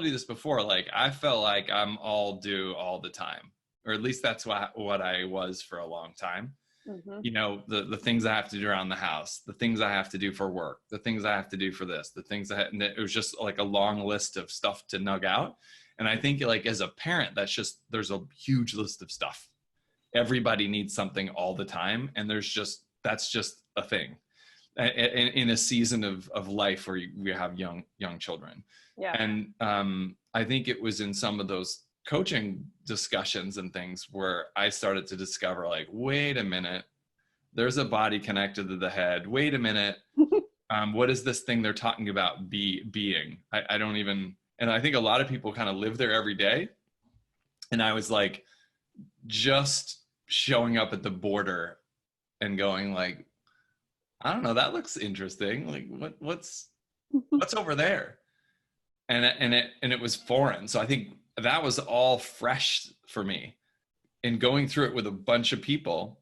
you this before, like I felt like I'm all do all the time, or at least that's what I was for a long time. Mm-hmm. You know, the things I have to do around the house, the things I have to do for work, the things I have to do for this, the things and it was just like a long list of stuff to nug out. And I think like as a parent, there's a huge list of stuff. Everybody needs something all the time. And that's just a thing in a season of life where we have young children. Yeah. And I think it was in some of those coaching discussions and things where I started to discover like, wait a minute, there's a body connected to the head. Wait a minute. What is this thing they're talking about being? I don't even, and I think a lot of people kind of live there every day. And I was like, just showing up at the border and going like, I don't know, that looks interesting. Like what's over there? And it was foreign. So I think that was all fresh for me. And going through it with a bunch of people,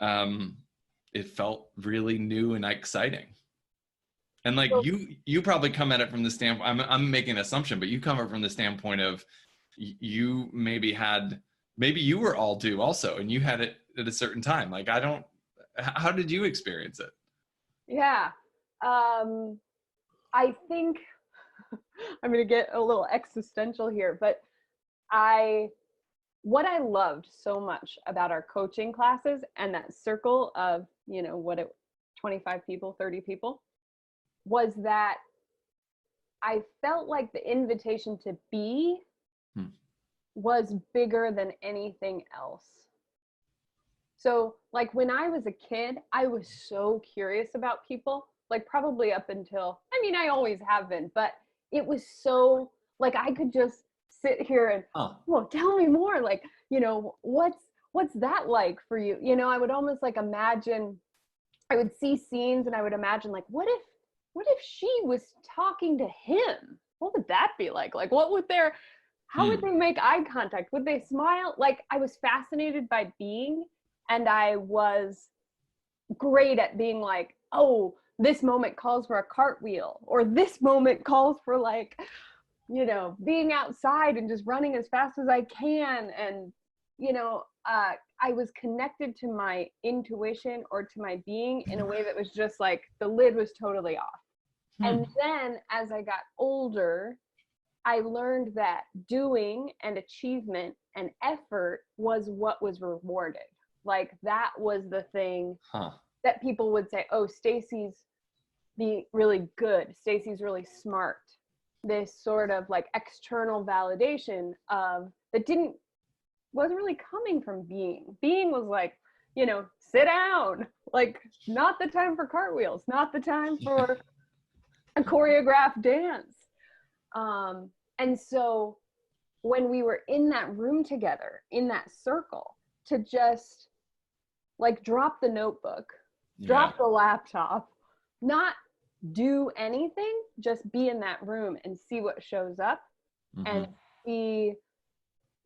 it felt really new and exciting. And like you probably come at it from the standpoint, I'm making an assumption, but you come at it from the standpoint of you maybe you were all due also, and you had it at a certain time. Like how did you experience it? Yeah. I think I'm going to get a little existential here, but what I loved so much about our coaching classes and that circle of, 25 people, 30 people, was that I felt like the invitation to be was bigger than anything else. So like when I was a kid, I was so curious about people, like probably up until, I always have been, but it was so like, I could just sit here and, well, tell me more. Like, what's that like for you? I would almost like imagine, I would see scenes and I would imagine like, what if she was talking to him? What would that be like? Like, how would they make eye contact? Would they smile? Like, I was fascinated by being, and I was great at being like, oh, this moment calls for a cartwheel, or this moment calls for like, being outside and just running as fast as I can. And, I was connected to my intuition or to my being in a way that was just like, the lid was totally off. And then as I got older, I learned that doing and achievement and effort was what was rewarded. Like that was the thing that people would say, oh, Stacy's really good. Stacy's really smart. This sort of like external validation of that wasn't really coming from being. Being was like, sit down. Like not the time for cartwheels, not the time for a choreographed dance. And so when we were in that room together, in that circle, to just like drop the notebook, drop the laptop, not do anything, just be in that room and see what shows up and see,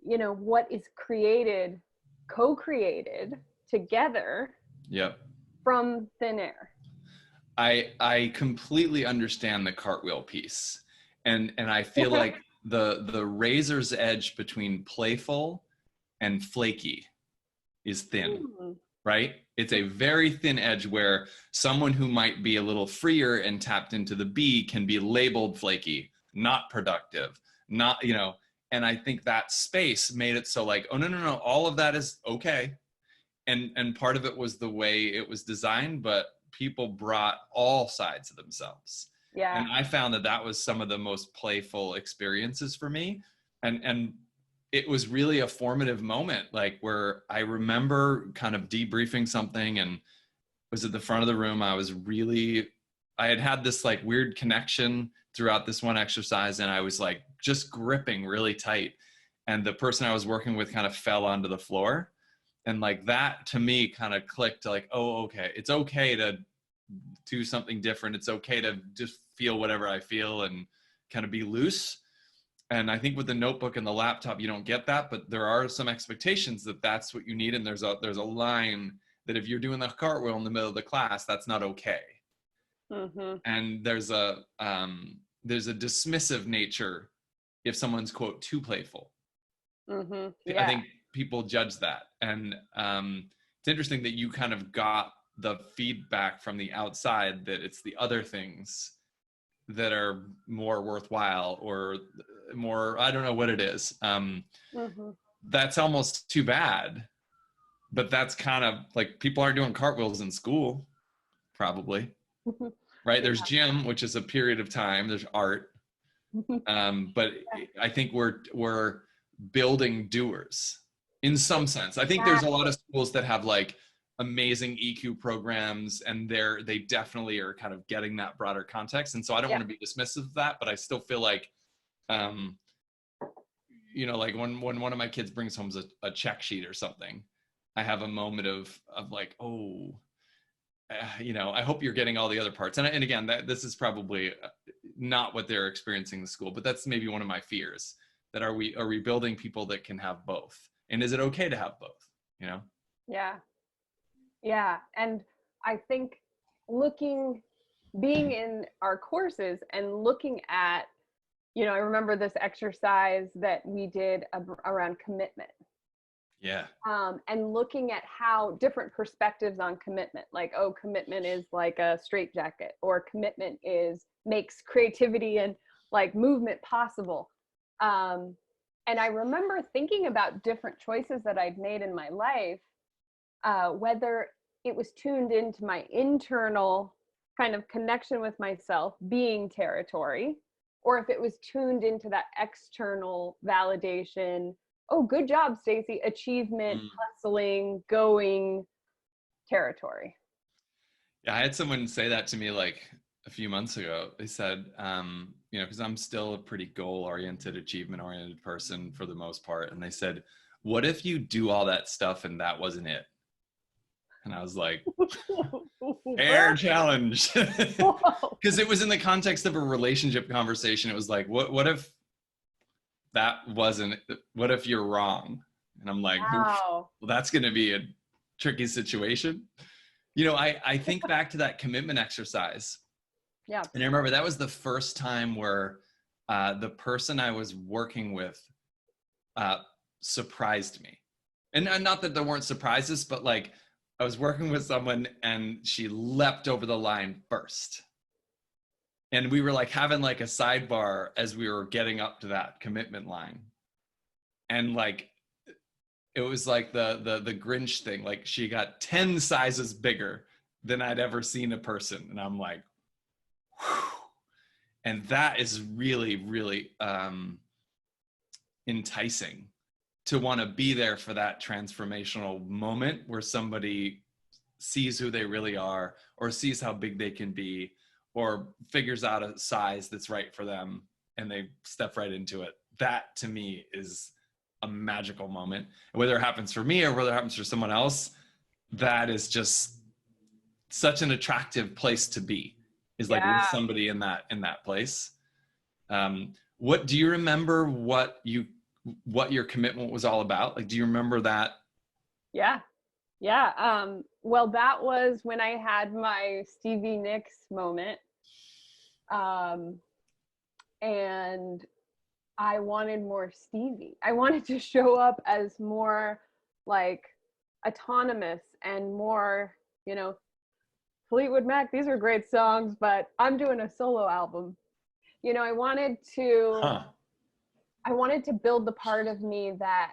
what is created, co-created together from thin air. I completely understand the cartwheel piece. And I feel like the razor's edge between playful and flaky is thin, right? It's a very thin edge where someone who might be a little freer and tapped into the B can be labeled flaky, not productive, not, and I think that space made it so like, oh, no, all of that is okay. And part of it was the way it was designed, but people brought all sides of themselves. Yeah. And I found that was some of the most playful experiences for me. And it was really a formative moment, like where I remember kind of debriefing something and was at the front of the room. I had this like weird connection throughout this one exercise, and I was like just gripping really tight. And the person I was working with kind of fell onto the floor. And like that to me kind of clicked like, oh, okay, it's okay to do something different. It's okay to just feel whatever I feel and kind of be loose. And I think with the notebook and the laptop, you don't get that, but there are some expectations that that's what you need. And there's a line that if you're doing the cartwheel in the middle of the class, that's not okay. And there's a dismissive nature if someone's quote too playful. Mm-hmm. I Yeah. think people judge that. And it's interesting that you kind of got the feedback from the outside that it's the other things that are more worthwhile or more, I don't know what it is. Mm-hmm. That's almost too bad, but that's kind of like people aren't doing cartwheels in school, probably, right? There's gym, which is a period of time. There's art. But I think we're building doers in some sense. I think there's a lot of schools that have like amazing EQ programs, and they definitely are kind of getting that broader context. And so I don't want to be dismissive of that, but I still feel like, you know, like when one of my kids brings home a check sheet or something, I have a moment of like, oh, you know, I hope you're getting all the other parts. And again, this is probably not what they're experiencing in the school, but that's maybe one of my fears, that are we building people that can have both? And is it okay to have both, you know? Yeah. Yeah. And I think being in our courses and looking at, you know, I remember this exercise that we did around commitment. Yeah. And looking at how different perspectives on commitment, like, oh, commitment is like a straitjacket, or commitment makes creativity and like movement possible. And I remember thinking about different choices that I'd made in my life, whether it was tuned into my internal kind of connection with myself being territory, or if it was tuned into that external validation. Oh, good job, Stacy. Achievement, hustling, going territory. Yeah, I had someone say that to me like a few months ago. They said, you know, because I'm still a pretty goal-oriented, achievement-oriented person for the most part. And they said, what if you do all that stuff and that wasn't it? And I was like, air challenge. Because it was in the context of a relationship conversation. It was like, what if that wasn't, what if you're wrong? And I'm like, wow. Well, that's going to be a tricky situation. You know, I think back to that commitment exercise. Yeah. And I remember that was the first time where the person I was working with surprised me. And not that there weren't surprises, but like I was working with someone and she leapt over the line first. And we were like having like a sidebar as we were getting up to that commitment line. And like, it was like the Grinch thing. Like she got 10 sizes bigger than I'd ever seen a person. And I'm like, whew. And that is really, really enticing to want to be there for that transformational moment where somebody sees who they really are, or sees how big they can be, or figures out a size that's right for them and they step right into it. That to me is a magical moment. And whether it happens for me or whether it happens for someone else, that is just such an attractive place to be, is like with somebody in that place. What do you remember what your commitment was all about? Like, do you remember that? Yeah. Well, that was when I had my Stevie Nicks moment. And I wanted more Stevie. I wanted to show up as more like autonomous and more, you know, Fleetwood Mac, these are great songs, but I'm doing a solo album. You know, I wanted to build the part of me that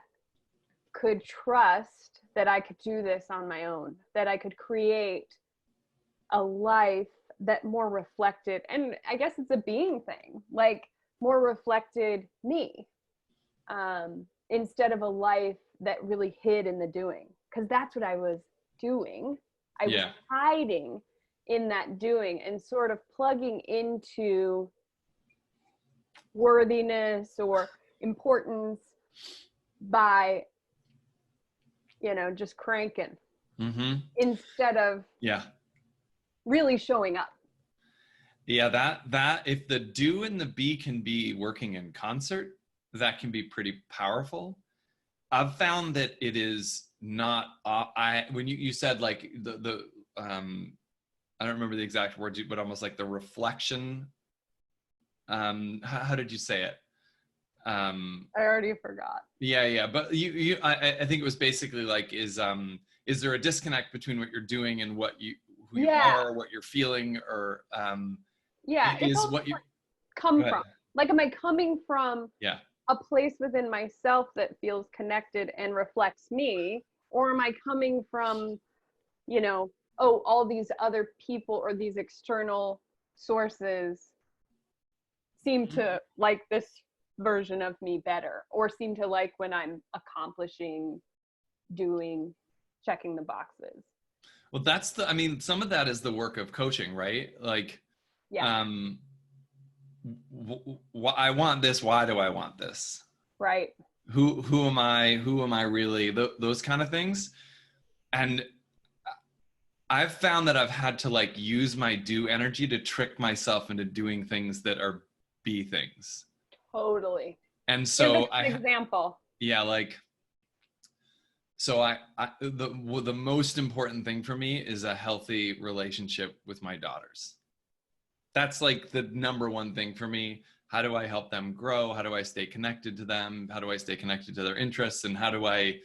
could trust that I could do this on my own, that I could create a life that more reflected, and I guess it's a being thing, like more reflected me, instead of a life that really hid in the doing, because that's what I was doing. I was hiding in that doing and sort of plugging into worthiness or importance by, you know, just cranking instead of really showing up. Yeah, that if the do and the be can be working in concert, that can be pretty powerful. I've found that it is not. When you said like the I don't remember the exact words, but almost like the reflection. How did you say it? I already forgot. Yeah. But I think it was basically like, is there a disconnect between what you're doing and who you are, or what you're feeling, or It's is also what you like come go ahead. from. Like, am I coming from Yeah. a place within myself that feels connected and reflects me, or am I coming from, oh, all these other people or these external sources seem to like this version of me better, or seem to like when I'm accomplishing, doing, checking the boxes. Well, some of that is the work of coaching, right? Like, Yeah. I want this. Why do I want this? Right. Who am I? Who am I really? Those kind of things. And I've found that I've had to like use my do energy to trick myself into doing things that are be things. Totally. And Give us so an example. yeah, like, so the most important thing for me is a healthy relationship with my daughters. That's like the number one thing for me. How do I help them grow? How do I stay connected to them? How do I stay connected to their interests? And how do I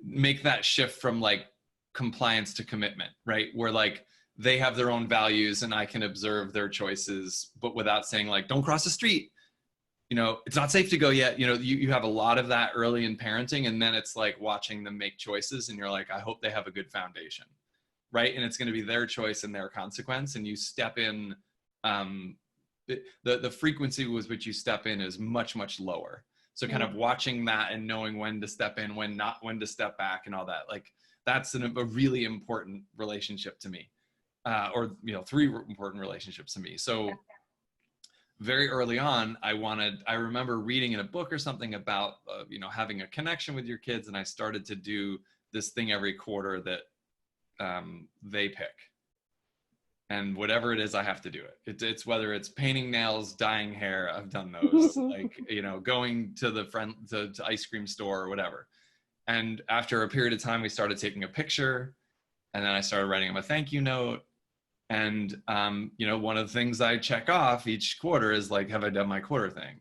make that shift from like compliance to commitment, right? Where like they have their own values and I can observe their choices, but without saying like, don't cross the street. It's not safe to go yet. You have a lot of that early in parenting, and then it's like watching them make choices and you're like, I hope they have a good foundation, right? And it's going to be their choice and their consequence. And you step in, the frequency with which you step in is much, much lower. So kind of watching that and knowing when to step in, when to step back and all that, like that's a really important relationship to me, or, three important relationships to me. So very early on, I remember reading in a book or something about, having a connection with your kids. And I started to do this thing every quarter that they pick. And whatever it is, I have to do it. It's whether it's painting nails, dyeing hair, I've done those, like, going to the ice cream store or whatever. And after a period of time, we started taking a picture, and then I started writing them a thank you note. And, one of the things I check off each quarter is like, have I done my quarter thing?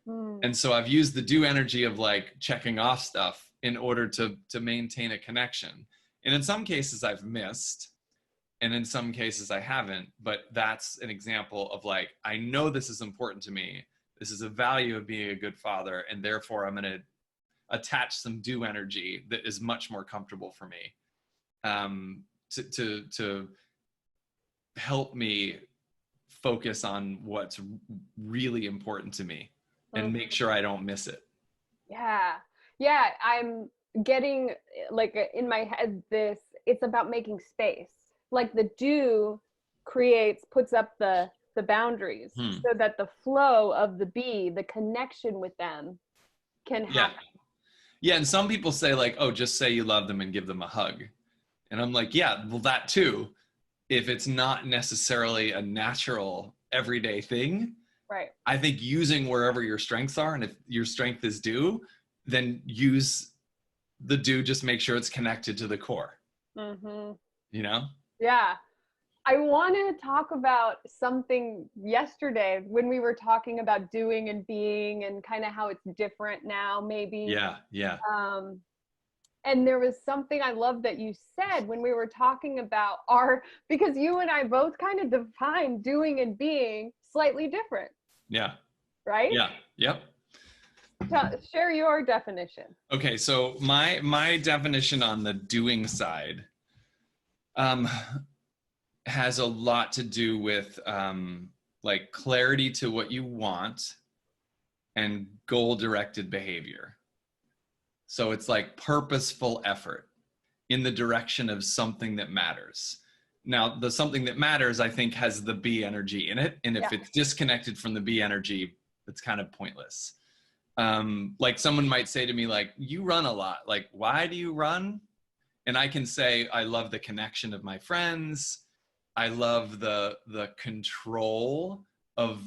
And so I've used the do energy of like checking off stuff in order to maintain a connection. And in some cases I've missed, and in some cases I haven't, but that's an example of like, I know this is important to me. This is a value of being a good father. And therefore I'm going to attach some do energy that is much more comfortable for me, to help me focus on what's really important to me and make sure I don't miss it. Yeah. I'm getting like in my head it's about making space. Like the do puts up the boundaries so that the flow of the be, the connection with them can happen. Yeah. And some people say like, oh, just say you love them and give them a hug. And I'm like, yeah, well, that too. If it's not necessarily a natural everyday thing, right? I think using wherever your strengths are, and if your strength is do, then use the do, just make sure it's connected to the core. Yeah. I want to talk about something yesterday when we were talking about doing and being and kind of how it's different now, maybe. Yeah. And there was something I love that you said when we were talking about because you and I both kind of define doing and being slightly different. Yeah. Right? Yeah. Yep. Share your definition. Okay. So my definition on the doing side, has a lot to do with, like clarity to what you want and goal-directed behavior. So it's like purposeful effort in the direction of something that matters. Now, the something that matters, I think, has the be energy in it. And if it's disconnected from the be energy, it's kind of pointless. Like someone might say to me, like, you run a lot. Like, why do you run? And I can say, I love the connection of my friends. I love the control of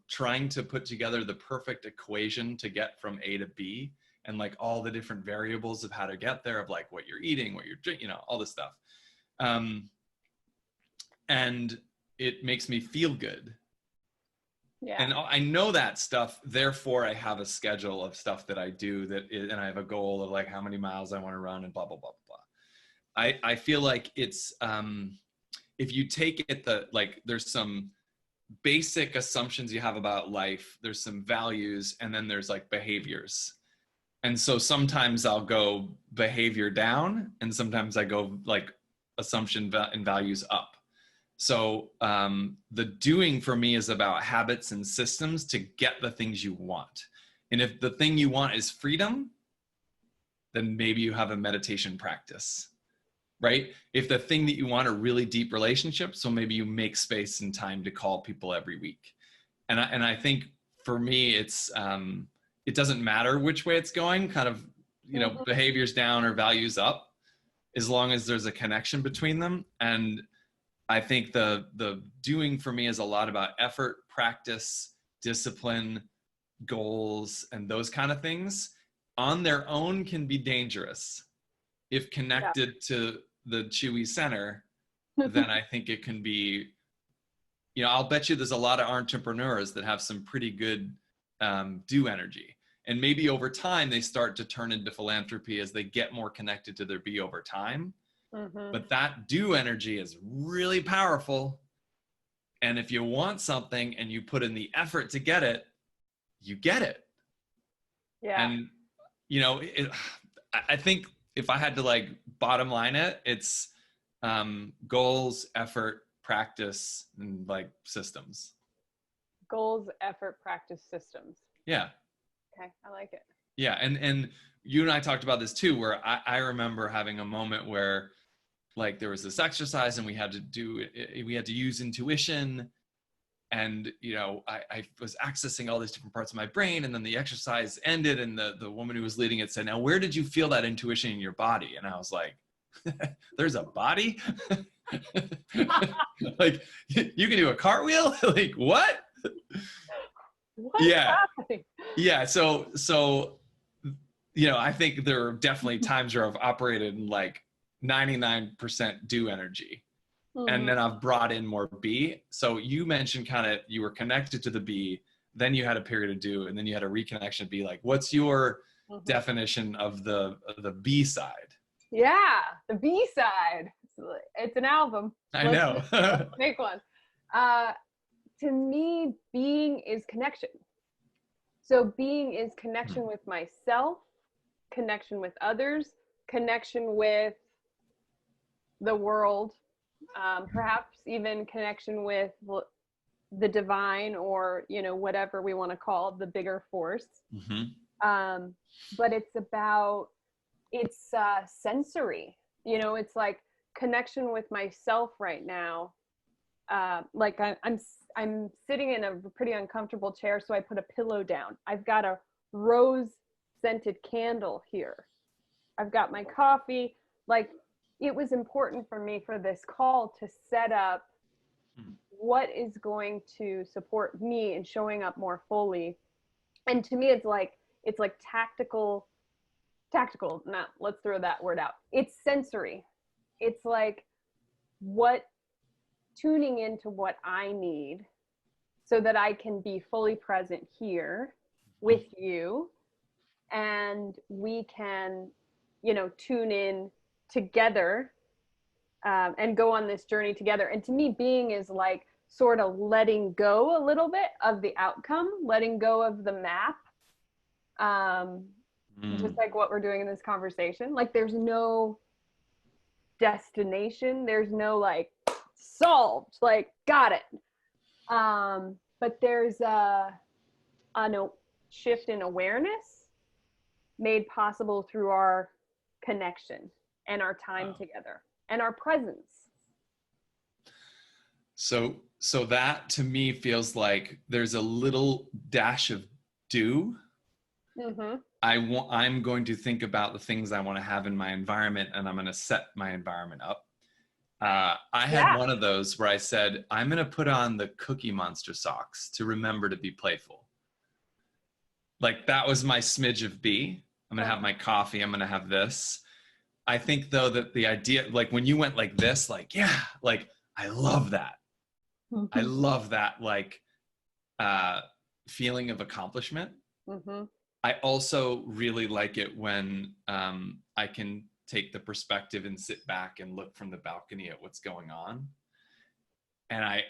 trying to put together the perfect equation to get from A to B, and like all the different variables of how to get there, of like what you're eating, what you're drinking, all this stuff. And it makes me feel good. Yeah. And I know that stuff, therefore I have a schedule of stuff that I do and I have a goal of like how many miles I want to run and blah, blah, blah, blah. I feel like it's, if you take it like there's some basic assumptions you have about life, there's some values, and then there's like behaviors. And so sometimes I'll go behavior down and sometimes I go like assumption and values up. So the doing for me is about habits and systems to get the things you want. And if the thing you want is freedom, then maybe you have a meditation practice, right? If the thing that you want are really deep relationships, so maybe you make space and time to call people every week. And I think for me, it's it doesn't matter which way it's going, kind of, you know, behaviors down or values up, as long as there's a connection between them. And I think the doing for me is a lot about effort, practice, discipline, goals, and those kind of things. On their own can be dangerous. If connected to the Chewy center, then I think it can be, you know, I'll bet you there's a lot of entrepreneurs that have some pretty good do energy. And maybe over time they start to turn into philanthropy as they get more connected to their be over time. But that do energy is really powerful. And if you want something and you put in the effort to get it, you get it. Yeah. And, you know, I think if I had to like bottom line it, it's goals, effort, practice, and like systems. Goals, effort, practice, systems. Yeah. Okay. I like it. Yeah. And you and I talked about this too, where I remember having a moment where like there was this exercise and we had to use intuition. And, you know, I was accessing all these different parts of my brain, and then the exercise ended and the woman who was leading it said, "Now, where did you feel that intuition in your body?" And I was like, there's a body? Like, you can do a cartwheel? Like, what? What's happening? Yeah. So, you know, I think there are definitely times where I've operated in like 99% do energy. And then I've brought in more B. So you mentioned kind of you were connected to the B, then you had a period of do, and then you had a reconnection B. Like, what's your definition of the B side? Yeah, the B side. It's an album. I know. Let's make one. To me, being is connection. So being is connection with myself, connection with others, connection with the world, perhaps even connection with the divine, or, you know, whatever we want to call the bigger force. But it's sensory, you know, it's like connection with myself right now. Like I'm sitting in a pretty uncomfortable chair, so I put a pillow down. I've got a rose scented candle here. I've got my coffee. Like, it was important for me for this call to set up what is going to support me in showing up more fully. And to me, it's like tactical, not, let's throw that word out. It's sensory. It's like tuning into what I need so that I can be fully present here with you, and we can, you know, tune in together and go on this journey together. And to me, being is like sort of letting go a little bit of the outcome, letting go of the map, just like what we're doing in this conversation. Like, there's no destination, there's no like solved, like got it, but there's a shift in awareness made possible through our connection and our time together and our presence. So that to me feels like there's a little dash of do. I'm going to think about the things I want to have in my environment, and I'm going to set my environment up. I had one of those where I said, I'm going to put on the Cookie Monster socks to remember to be playful. Like, that was my smidge of B. I'm going to have my coffee. I'm going to have this. I think, though, that the idea, like when you went like this, like, yeah, like, I love that. I love that. Like, feeling of accomplishment. Mm-hmm. I also really like it when I can take the perspective and sit back and look from the balcony at what's going on. And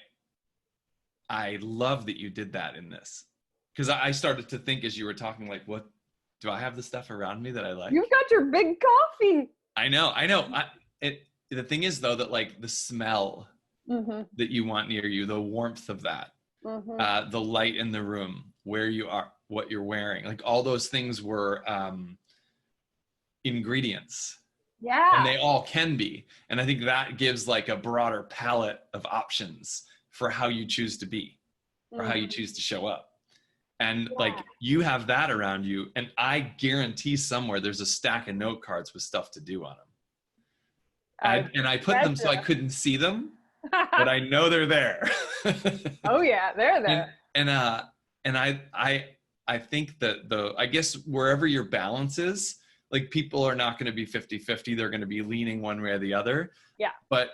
I love that you did that in this, because I started to think as you were talking, like, what do I have the stuff around me that I like? You've got your big coffee. I know. The thing is though, that like the smell Mm-hmm. that you want near you, the warmth of that, Mm-hmm. the light in the room, where you are, what you're wearing, like all those things were ingredients. Yeah. And they all can be. And I think that gives like a broader palette of options for how you choose to be, or how you choose to show up. And like you have that around you, and I guarantee somewhere there's a stack of note cards with stuff to do on them. And I put them so I couldn't see them, but I know they're there. Oh yeah, they're there. And I think that I guess wherever your balance is, like people are not going to be 50-50. They're going to be leaning one way or the other. Yeah. But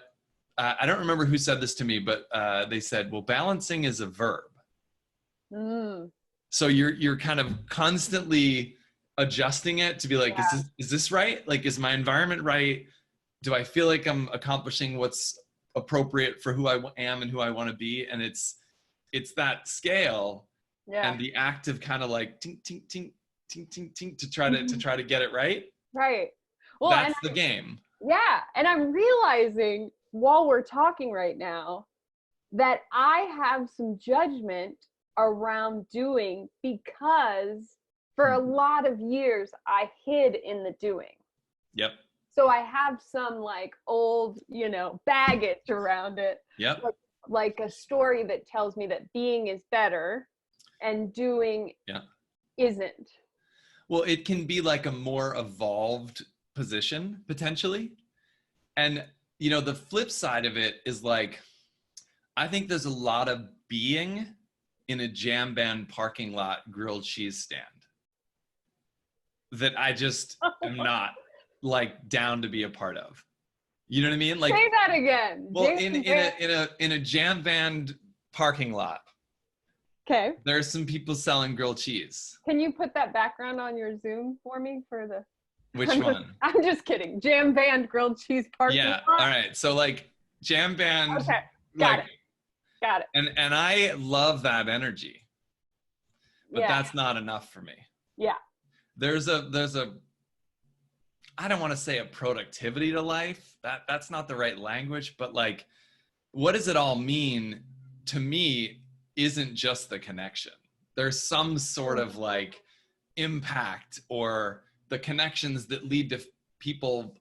I don't remember who said this to me, but they said, well, balancing is a verb. Mm. So you're kind of constantly adjusting it to be like, is this right? Like, is my environment right? Do I feel like I'm accomplishing what's appropriate for who I am and who I want to be? And it's that scale and the act of kind of like tink, tink, tink, tink, tink, tink to try to get it right. Right. Well, that's the game. Yeah. And I'm realizing while we're talking right now that I have some judgment around doing, because for a lot of years I hid in the doing. Yep. So I have some like old, baggage around it. Yep. Like a story that tells me that being is better and doing isn't. Well, it can be like a more evolved position potentially. And, the flip side of it is like, I think there's a lot of being in a jam band parking lot grilled cheese stand that I just am not like down to be a part of. You know what I mean? Like, say that again. Well, in a jam band parking lot. Okay. There's some people selling grilled cheese. Can you put that background on your Zoom for me for the? Which one? I'm just kidding. Jam band grilled cheese parking lot. All right. So like jam band. Okay. Got it. And I love that energy, but that's not enough for me. Yeah. There's a, I don't want to say a productivity to life. That's not the right language, but like, what does it all mean to me isn't just the connection. There's some sort of like impact or the connections that lead to people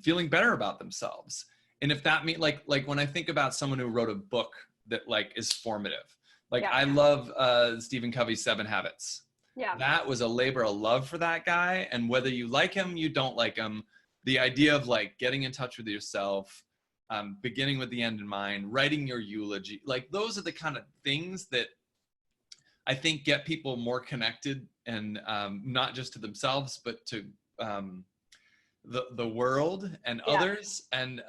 feeling better about themselves. And if that means like when I think about someone who wrote a book that like is formative, like I love Stephen Covey's 7 Habits. Yeah. That was a labor of love for that guy. And whether you like him, you don't like him, the idea of like getting in touch with yourself, beginning with the end in mind, writing your eulogy, like those are the kind of things that I think get people more connected and not just to themselves, but to the world and others. And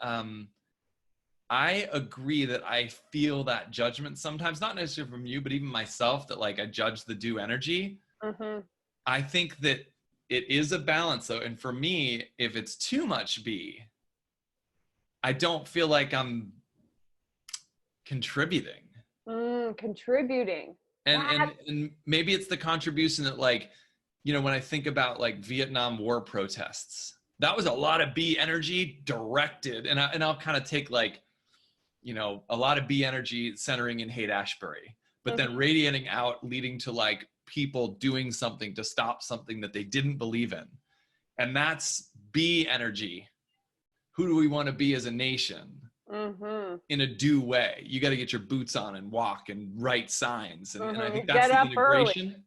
I agree that I feel that judgment sometimes, not necessarily from you, but even myself, that like I judge the do energy. Mm-hmm. I think that it is a balance though. And for me, if it's too much be, I don't feel like I'm contributing. Contributing. And maybe it's the contribution that like, when I think about like Vietnam War protests, that was a lot of B energy directed. And I'll kind of take like, a lot of B energy centering in Haight-Ashbury, but then radiating out, leading to like people doing something to stop something that they didn't believe in. And that's B energy. Who do we want to be as a nation? In a do way. You got to get your boots on and walk and write signs. And I think that's the integration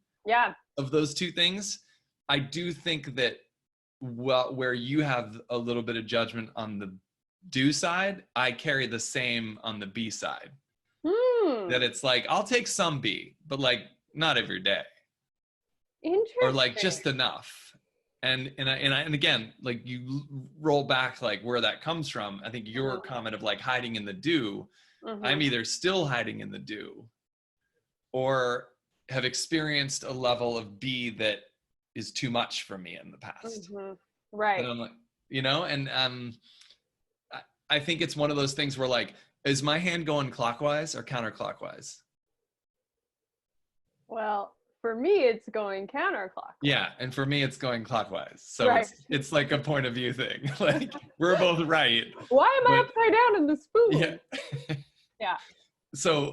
of those two things. I do think that where you have a little bit of judgment on the do side, I carry the same on the B side. That it's like, I'll take some B, but like not every day. Interesting. Or like just enough. And again, like you roll back like where that comes from. I think your comment of like hiding in the do, I'm either still hiding in the do, or have experienced a level of B that is too much for me in the past. Right. And I'm like, and I think it's one of those things where like, is my hand going clockwise or counterclockwise? Well, for me, it's going counterclockwise. Yeah, and for me, it's going clockwise. So Right. it's like a point of view thing. Like we're both right. Why am I upside down in the spoon? Yeah. Yeah. So